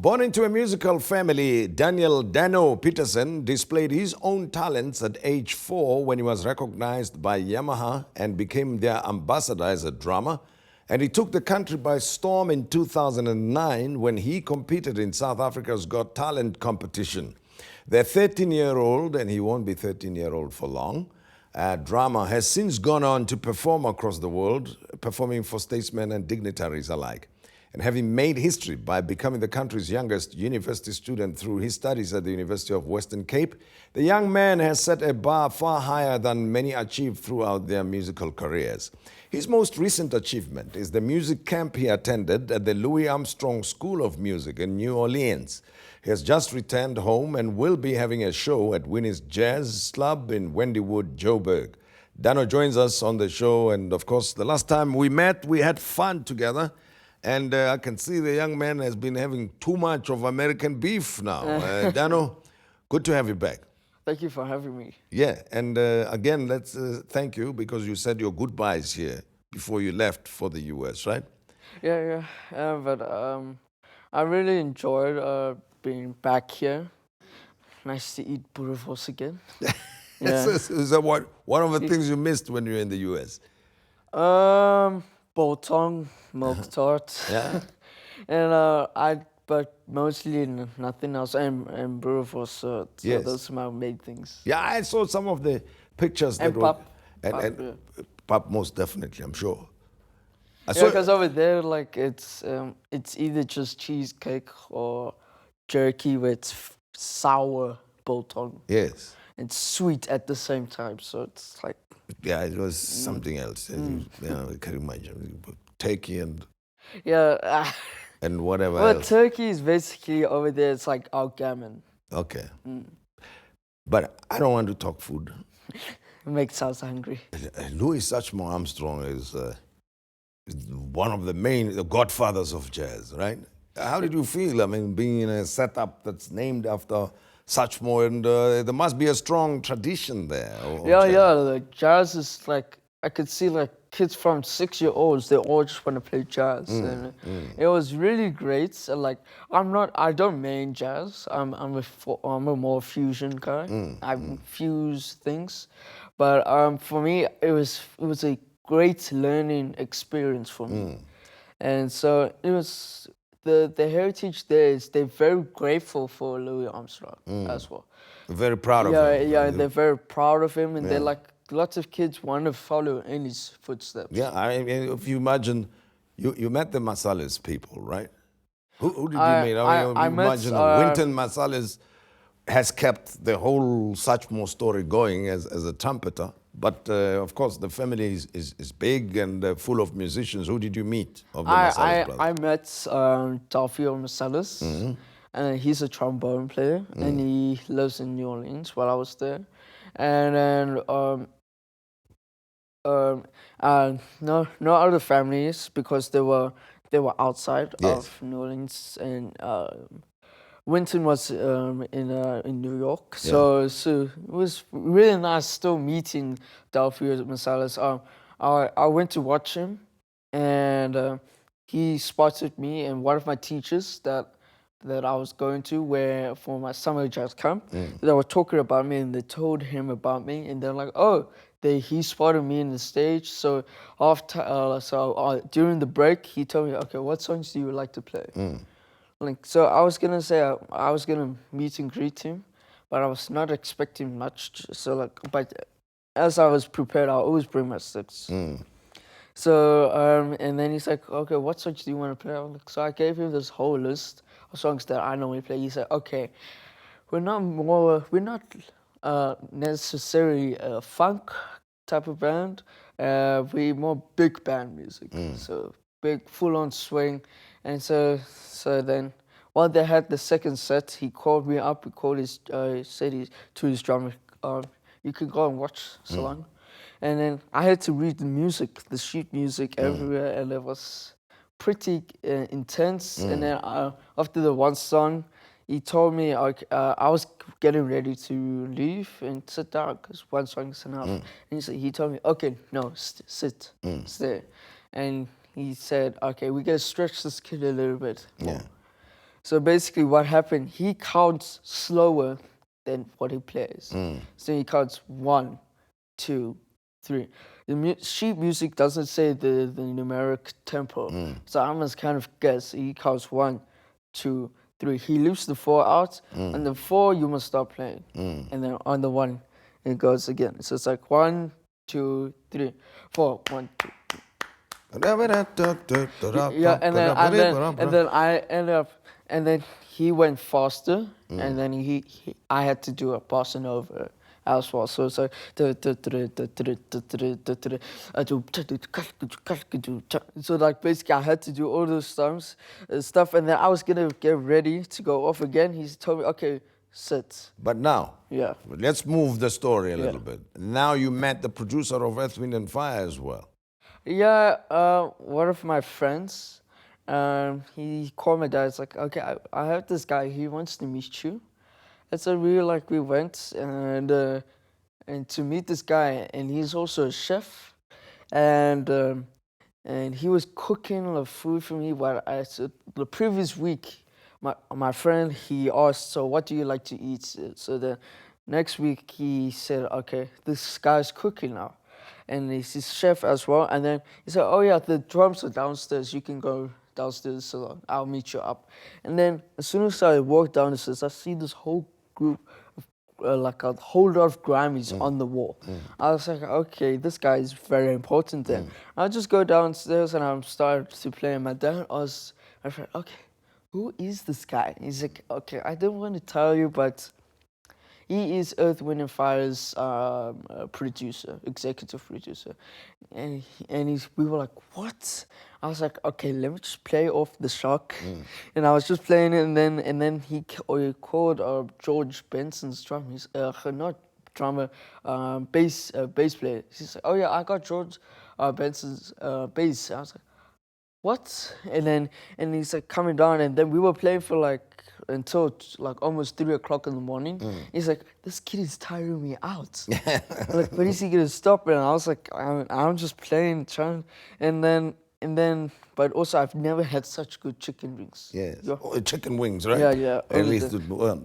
Born into a musical family, Danno Petersen displayed his own talents at age 4 when he was recognized by Yamaha and became their ambassador as a drummer. And he took the country by storm in 2009 when he competed in South Africa's Got Talent competition. The 13-year-old, and he won't be 13-year-old for long, drummer has since gone on to perform across the world, performing for statesmen and dignitaries alike. And having made history by becoming the country's youngest university student through his studies at the University of Western Cape, the young man has set a bar far higher than many achieved throughout their musical careers. His most recent achievement is the music camp he attended at the Louis Armstrong School of Music in New Orleans. He has just returned home and will be having a show at Winnie's Jazz Club in Wendywood, Joburg. Danno joins us on the show, and of course, the last time we met, we had fun together. And I can see the young man has been having too much of American beef now. Danno, good to have you back. Thank you for having me. Yeah, and again, let's thank you because you said your goodbyes here before you left for the US, right? Yeah. But I really enjoyed being back here. Nice to eat boerewors again. Yeah. Is that one of the things you missed when you were in the US? Biltong, milk tart. Yeah. And but mostly nothing else. And boerewors, so Yes. those are my main things. Yeah, I saw some of the pictures. And that pap. And pap, most definitely, I'm sure. Yeah, because over there, like it's either just cheesecake or jerky with sour biltong. Yes. It's sweet at the same time, so it's like. Yeah, it was something else. You know, I can imagine turkey and and whatever Well, else. turkey is basically over there. It's like our gammon. Okay. But I don't want to talk food. It makes us hungry. Louis Armstrong is one of the godfathers of jazz, right? How did you feel? I mean, being in a setup that's named after Satchmo, and there must be a strong tradition there. The jazz is like, I could see like kids from 6-year-olds, they all just want to play jazz. And it was really great. So like, I don't main jazz. I'm a more fusion guy. I fuse things. But for me, it was a great learning experience for me. And so it was, the heritage there is they're very grateful for Louis Armstrong as well. Very proud of him. Yeah, they're very proud of him, and they're like, lots of kids want to follow in his footsteps. Yeah, I mean, if you imagine, you met the Marsalis people, right? Who did you meet? I mean, imagine Wynton Marsalis has kept the whole Satchmo story going as a trumpeter. But of course, the family is big and full of musicians. Who did you meet of the Marsalis brothers? I met Delphio Marsalis, and he's a trombone player, and he lives in New Orleans while I was there. And then no other families because they were outside of New Orleans, and Wynton was in New York, so it was really nice still meeting Delphio Marsalis. I went to watch him, and he spotted me and one of my teachers that I was going to for my summer jazz camp. They were talking about me, and they told him about me, and they're like, oh, he spotted me in the stage. So during the break, he told me, okay, what songs do you like to play? So I was gonna say I was gonna meet and greet him, but I was not expecting much. So but as I was prepared, I always bring my sticks. So and then he's like, okay, what songs do you want to play? So I gave him this whole list of songs that I normally play. He said, okay, we're not necessarily a funk type of band. We're more big band music, so big full-on swing. And so then, while they had the second set, he called me up. He said to his drummer, "You can go and watch so long." And then I had to read the sheet music everywhere, and it was pretty intense. And then after the one song, he told me I was getting ready to leave and sit down because one song is enough. And he told me, "Okay, no, sit, stay." And he said, okay, we got to stretch this kid a little bit more. So basically, what happened? He counts slower than what he plays. So he counts 1, 2, 3. The sheet music doesn't say the numeric tempo, so I must kind of guess. He counts 1, 2, 3. He leaves the 4 out, and the 4 you must start playing, and then on the 1 it goes again. So it's like 1, 2, 3, 4, 1, 2. Yeah, and then I ended up, and then he went faster, and then I had to do a bossa nova as well. So it's like so like basically I had to do all those stuff, and then I was gonna get ready to go off again. He told me, okay, sit. But now, Yeah. let's move the story a little bit. Now you met the producer of Earth, Wind and Fire as well. Yeah, one of my friends, he called my dad. It's like, okay, I have this guy. He wants to meet you. And so we went and to meet this guy, and he's also a chef, and he was cooking the food for me. So the previous week, my friend, he asked, so what do you like to eat? So the next week he said, okay, this guy's cooking now. And he's his chef as well. And then he said, oh yeah, the drums are downstairs. You can go downstairs, so I'll meet you up. And then as soon as I walk down the stairs, I see this whole group of, like a whole lot of Grammys on the wall. I was like, okay, this guy is very important then. I'll just go downstairs and I started to play. And my dad was, I said, okay, who is this guy? He's like, okay, I don't want to tell you, but he is Earth, Wind and Fire's producer, executive producer. And we were like, what? I was like, okay, let me just play off the shock. And I was just playing it, and then he called George Benson's drummer. He's not drummer, bass player. He's like, oh yeah, I got George Benson's bass. I was like, what? And he's like coming down, and then we were playing for like until like almost 3 o'clock in the morning. He's like, this kid is tiring me out. Like, when is he gonna stop? And I was like, I'm just playing, and then, but also I've never had such good chicken wings. Yes, Yeah. chicken wings, right? Yeah. At least,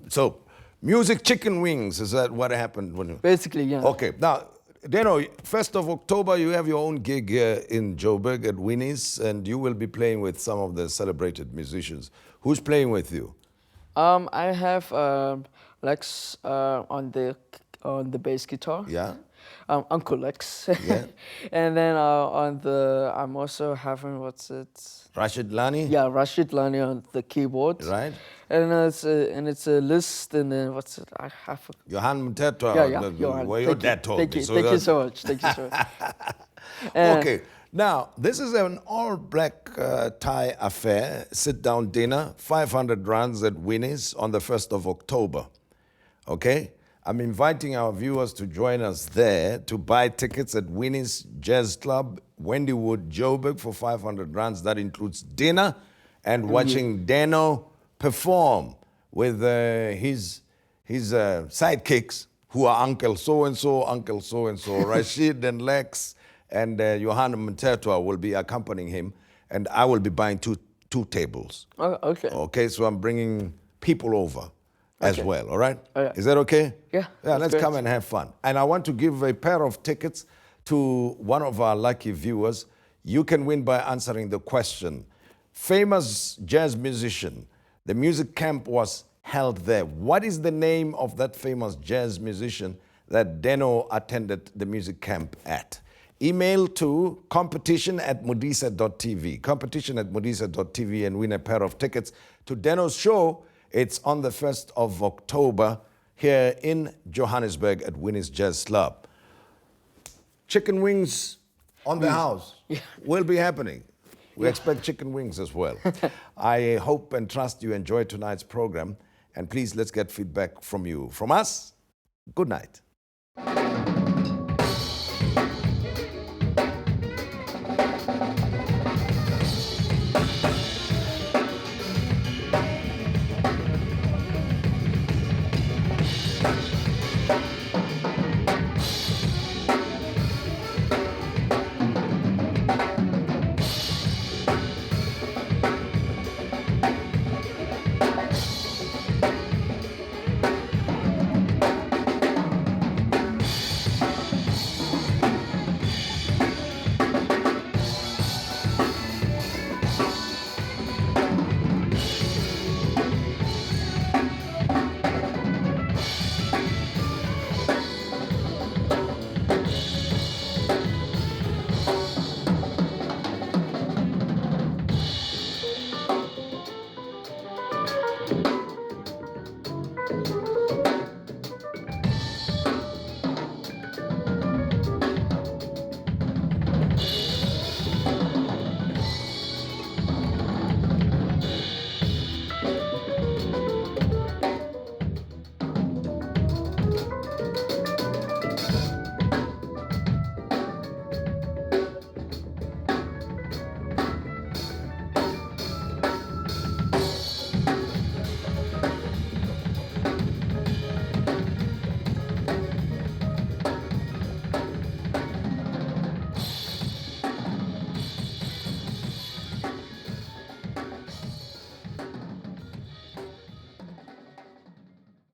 so music, chicken wings, is that what happened when you? Basically, yeah. Okay, now, Danno, 1st of October, you have your own gig here in Joburg at Winnie's, and you will be playing with some of the celebrated musicians. Who's playing with you? I have Lex on the bass guitar. Yeah. Uncle Lex. Yeah. And then I'm also having, Rashid Lani? Yeah, Rashid Lani on the keyboard. Right. And it's a list, and then I have. Johan Mtetwa. Yeah, Johan. Well, your dad told me. Thank you so much. Thank you so much. Okay. Now, this is an all-black tie affair, sit-down dinner, 500 rands at Winnie's on the 1st of October. Okay? I'm inviting our viewers to join us there to buy tickets at Winnie's Jazz Club, Wendywood, Joburg for 500 rands. That includes dinner and watching Danno perform with his sidekicks, who are Uncle so-and-so, Rashid and Lex, and Johan Mtetwa will be accompanying him, and I will be buying two tables. Oh, okay. Okay, so I'm bringing people over as well, all right? Oh, yeah. Is that okay? Yeah. Yeah, let's great. come and have fun. And I want to give a pair of tickets to one of our lucky viewers. You can win by answering the question. Famous jazz musician. The music camp was held there. What is the name of that famous jazz musician that Danno attended the music camp at? Email to competition@modise.tv, competition@modise.tv, and win a pair of tickets to Danno's show. It's on the 1st of October here in Johannesburg at Winnie's Jazz Club. Chicken wings on the house will be happening. We expect chicken wings as well. I hope and trust you enjoyed tonight's program. And please, let's get feedback from you. From us, good night.